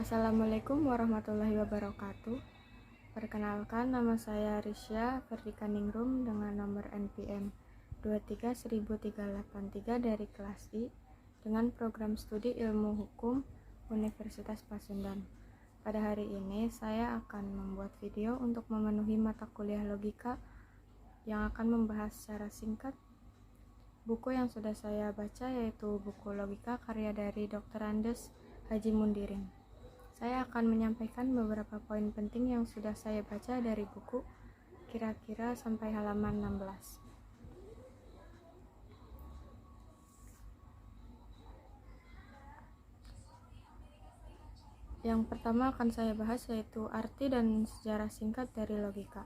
Assalamualaikum warahmatullahi wabarakatuh. Perkenalkan, nama saya Risya Ferdikaninggrum dengan nomor NPM 2318383 dari kelas I dengan program studi Ilmu Hukum Universitas Pasundan. Pada hari ini saya akan membuat video untuk memenuhi mata kuliah logika yang akan membahas secara singkat buku yang sudah saya baca, yaitu buku Logika karya dari Dr. Andes Haji Mundirin. Saya akan menyampaikan beberapa poin penting yang sudah saya baca dari buku, kira-kira sampai halaman 16. Yang pertama akan saya bahas yaitu arti dan sejarah singkat dari logika.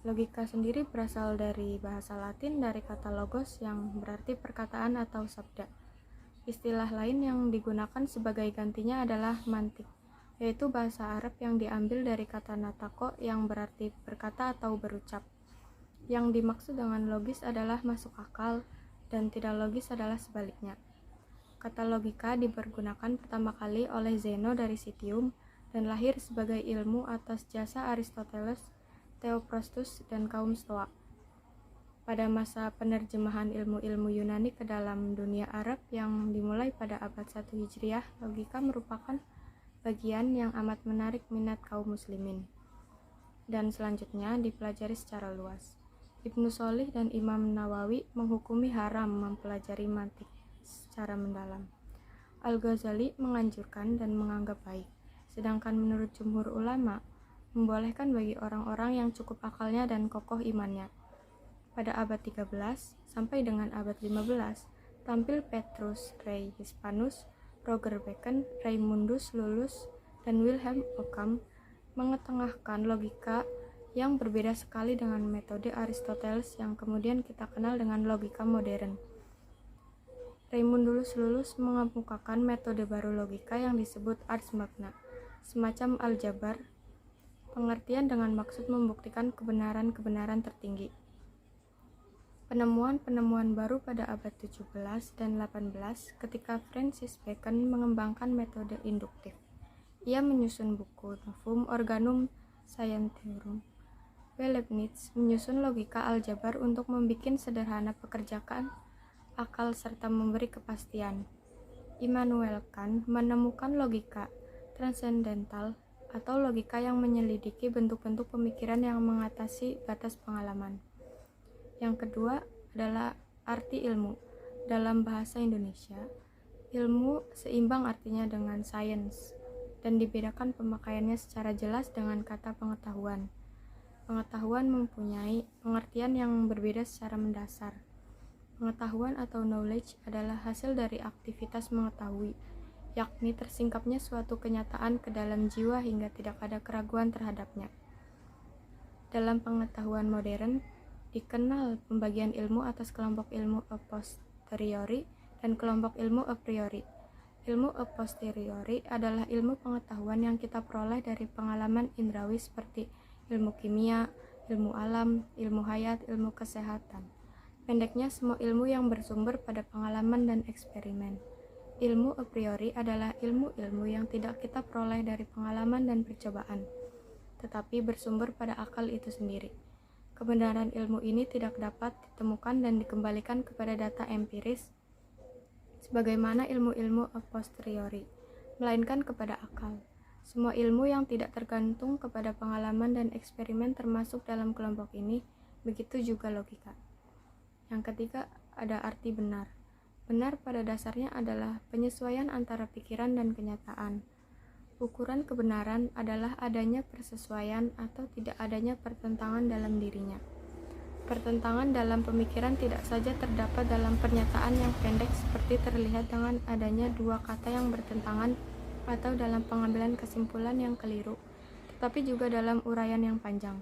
Logika sendiri berasal dari bahasa Latin dari kata logos yang berarti perkataan atau sabda. Istilah lain yang digunakan sebagai gantinya adalah mantik, yaitu bahasa Arab yang diambil dari kata natako yang berarti berkata atau berucap. Yang dimaksud dengan logis adalah masuk akal dan tidak logis adalah sebaliknya. Kata logika dipergunakan pertama kali oleh Zeno dari Citium dan lahir sebagai ilmu atas jasa Aristoteles, Theophrastus, dan kaum Stoa. Pada masa penerjemahan ilmu-ilmu Yunani ke dalam dunia Arab yang dimulai pada abad 1 Hijriah, logika merupakan bagian yang amat menarik minat kaum muslimin dan selanjutnya dipelajari secara luas. Ibnu Sholih dan Imam Nawawi menghukumi haram mempelajari mantik secara mendalam. Al-Ghazali menganjurkan dan menganggap baik, sedangkan menurut jumhur ulama membolehkan bagi orang-orang yang cukup akalnya dan kokoh imannya. Pada abad 13 sampai dengan abad 15, tampil Petrus Ray Hispanus, Roger Bacon, Raymundus Lullus, dan Wilhelm Ockham mengetengahkan logika yang berbeda sekali dengan metode Aristoteles yang kemudian kita kenal dengan logika modern. Raymundus Lullus mengemukakan metode baru logika yang disebut ars magna, semacam aljabar, pengertian dengan maksud membuktikan kebenaran-kebenaran tertinggi. Penemuan-penemuan baru pada abad 17 dan 18 ketika Francis Bacon mengembangkan metode induktif. Ia menyusun buku Novum Organum Scientiarum. Leibniz menyusun logika aljabar untuk membuat sederhana pekerjaan akal serta memberi kepastian. Immanuel Kant menemukan logika transendental atau logika yang menyelidiki bentuk-bentuk pemikiran yang mengatasi batas pengalaman. Yang kedua adalah arti ilmu. Dalam bahasa Indonesia, ilmu seimbang artinya dengan sains dan dibedakan pemakaiannya secara jelas dengan kata pengetahuan. Pengetahuan mempunyai pengertian yang berbeda secara mendasar. Pengetahuan atau knowledge adalah hasil dari aktivitas mengetahui, yakni tersingkapnya suatu kenyataan ke dalam jiwa hingga tidak ada keraguan terhadapnya. Dalam pengetahuan modern, dikenal pembagian ilmu atas kelompok ilmu a posteriori dan kelompok ilmu a priori. Ilmu a posteriori adalah ilmu pengetahuan yang kita peroleh dari pengalaman indrawi seperti ilmu kimia, ilmu alam, ilmu hayat, ilmu kesehatan. Pendeknya, semua ilmu yang bersumber pada pengalaman dan eksperimen. Ilmu a priori adalah ilmu-ilmu yang tidak kita peroleh dari pengalaman dan percobaan, tetapi bersumber pada akal itu sendiri. Kebenaran ilmu ini tidak dapat ditemukan dan dikembalikan kepada data empiris sebagaimana ilmu-ilmu a posteriori, melainkan kepada akal. Semua ilmu yang tidak tergantung kepada pengalaman dan eksperimen termasuk dalam kelompok ini, begitu juga logika. Yang ketiga ada arti benar. Benar pada dasarnya adalah penyesuaian antara pikiran dan kenyataan. Ukuran kebenaran adalah adanya persesuaian atau tidak adanya pertentangan dalam dirinya. Pertentangan dalam pemikiran tidak saja terdapat dalam pernyataan yang pendek seperti terlihat dengan adanya dua kata yang bertentangan atau dalam pengambilan kesimpulan yang keliru, tetapi juga dalam uraian yang panjang.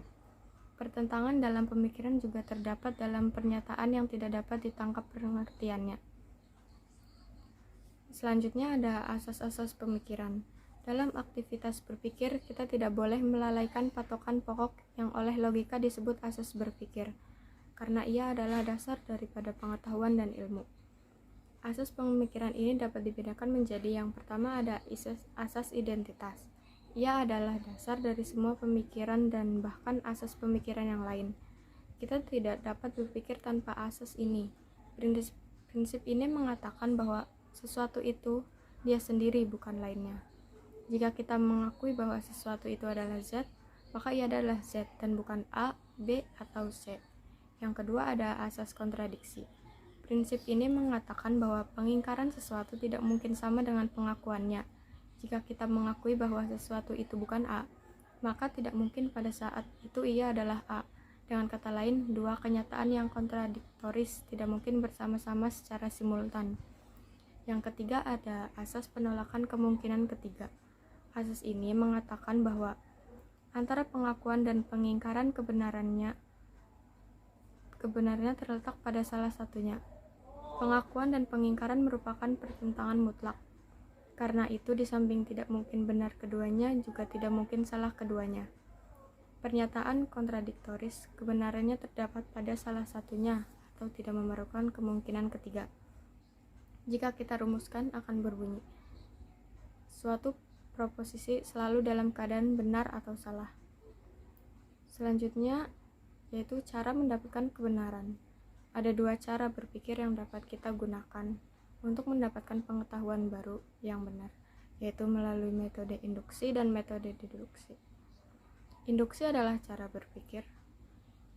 Pertentangan dalam pemikiran juga terdapat dalam pernyataan yang tidak dapat ditangkap pengertiannya. Selanjutnya ada asas-asas pemikiran. Dalam aktivitas berpikir, kita tidak boleh melalaikan patokan pokok yang oleh logika disebut asas berpikir, karena ia adalah dasar daripada pengetahuan dan ilmu. Asas pemikiran ini dapat dibedakan menjadi yang pertama ada asas identitas. Ia adalah dasar dari semua pemikiran dan bahkan asas pemikiran yang lain. Kita tidak dapat berpikir tanpa asas ini. Prinsip ini mengatakan bahwa sesuatu itu dia sendiri, bukan lainnya. Jika kita mengakui bahwa sesuatu itu adalah Z, maka ia adalah Z dan bukan A, B, atau C. Yang kedua ada asas kontradiksi. Prinsip ini mengatakan bahwa pengingkaran sesuatu tidak mungkin sama dengan pengakuannya. Jika kita mengakui bahwa sesuatu itu bukan A, maka tidak mungkin pada saat itu ia adalah A. Dengan kata lain, dua kenyataan yang kontradiktoris tidak mungkin bersama-sama secara simultan. Yang ketiga ada asas penolakan kemungkinan ketiga. Asas ini mengatakan bahwa antara pengakuan dan pengingkaran kebenarannya terletak pada salah satunya. Pengakuan dan pengingkaran merupakan pertentangan mutlak. Karena itu, di samping tidak mungkin benar keduanya, juga tidak mungkin salah keduanya. Pernyataan kontradiktoris, kebenarannya terdapat pada salah satunya atau tidak memerlukan kemungkinan ketiga. Jika kita rumuskan akan berbunyi, suatu proposisi selalu dalam keadaan benar atau salah. Selanjutnya, yaitu cara mendapatkan kebenaran. Ada dua cara berpikir yang dapat kita gunakan untuk mendapatkan pengetahuan baru yang benar, yaitu melalui metode induksi dan metode deduksi. Induksi adalah cara berpikir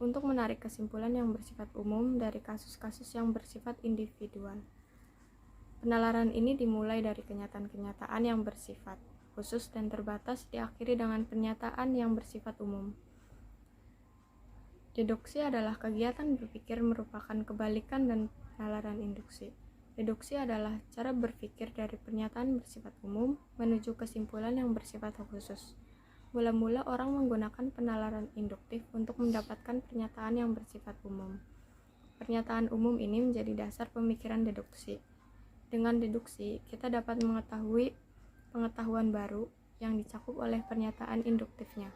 untuk menarik kesimpulan yang bersifat umum dari kasus-kasus yang bersifat individual. Penalaran ini dimulai dari kenyataan-kenyataan yang bersifat khusus dan terbatas, diakhiri dengan pernyataan yang bersifat umum. Deduksi adalah kegiatan berpikir merupakan kebalikan dan penalaran induksi. Deduksi adalah cara berpikir dari pernyataan bersifat umum menuju kesimpulan yang bersifat khusus. Mula-mula orang menggunakan penalaran induktif untuk mendapatkan pernyataan yang bersifat umum. Pernyataan umum ini menjadi dasar pemikiran deduksi. Dengan deduksi, kita dapat mengetahui pengetahuan baru yang dicakup oleh pernyataan induktifnya.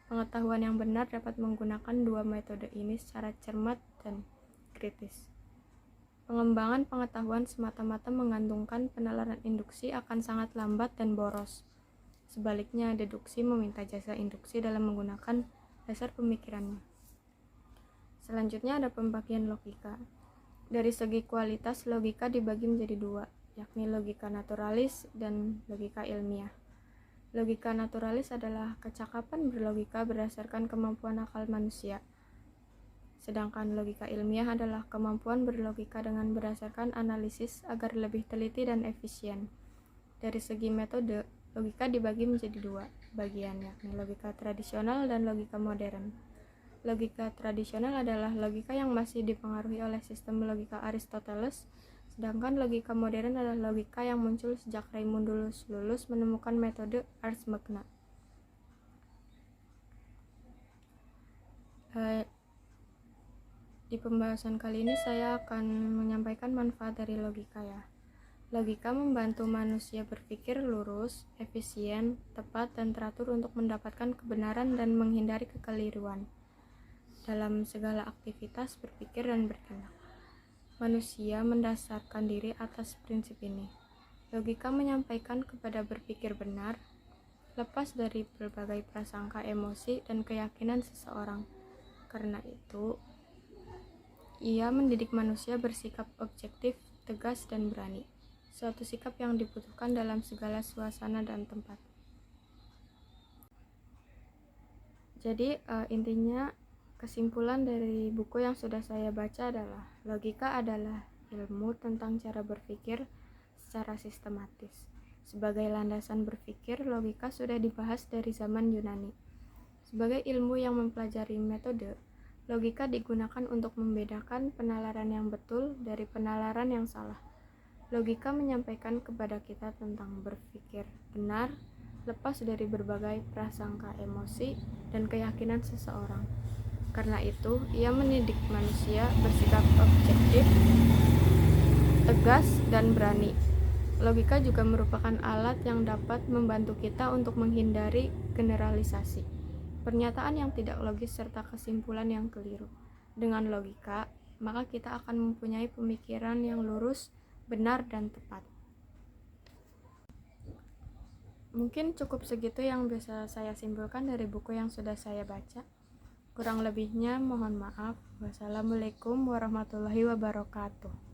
Pengetahuan yang benar dapat menggunakan dua metode ini secara cermat dan kritis. Pengembangan pengetahuan semata-mata menggantungkan penalaran induksi akan sangat lambat dan boros. Sebaliknya, deduksi meminta jasa induksi dalam menggunakan dasar pemikirannya. Selanjutnya ada pembagian logika. Dari segi kualitas, logika dibagi menjadi dua, yakni logika naturalis dan logika ilmiah. Logika naturalis adalah kecakapan berlogika berdasarkan kemampuan akal manusia. Sedangkan logika ilmiah adalah kemampuan berlogika dengan berdasarkan analisis agar lebih teliti dan efisien. Dari segi metode, logika dibagi menjadi dua bagian, yakni logika tradisional dan logika modern. Logika tradisional adalah logika yang masih dipengaruhi oleh sistem logika Aristoteles, sedangkan logika modern adalah logika yang muncul sejak Raimundus Lulus menemukan metode Ars Magna. Di pembahasan kali ini saya akan menyampaikan manfaat dari logika ya. Logika membantu manusia berpikir lurus, efisien, tepat, dan teratur untuk mendapatkan kebenaran dan menghindari kekeliruan dalam segala aktivitas berpikir dan bertindak. Manusia mendasarkan diri atas prinsip ini. Logika menyampaikan kepada berpikir benar, lepas dari berbagai prasangka, emosi, dan keyakinan seseorang. Karena itu, ia mendidik manusia bersikap objektif, tegas, dan berani. Suatu sikap yang dibutuhkan dalam segala suasana dan tempat. Jadi, intinya kesimpulan dari buku yang sudah saya baca adalah logika adalah ilmu tentang cara berpikir secara sistematis. Sebagai landasan berpikir, logika sudah dibahas dari zaman Yunani. Sebagai ilmu yang mempelajari metode, logika digunakan untuk membedakan penalaran yang betul dari penalaran yang salah. Logika menyampaikan kepada kita tentang berpikir benar, lepas dari berbagai prasangka, emosi, dan keyakinan seseorang. Karena itu, ia mendidik manusia bersikap objektif, tegas, dan berani. Logika juga merupakan alat yang dapat membantu kita untuk menghindari generalisasi, pernyataan yang tidak logis, serta kesimpulan yang keliru. Dengan logika, maka kita akan mempunyai pemikiran yang lurus benar dan tepat. Mungkin cukup segitu yang bisa saya simpulkan dari buku yang sudah saya baca. Kurang lebihnya mohon maaf. Wassalamualaikum warahmatullahi wabarakatuh.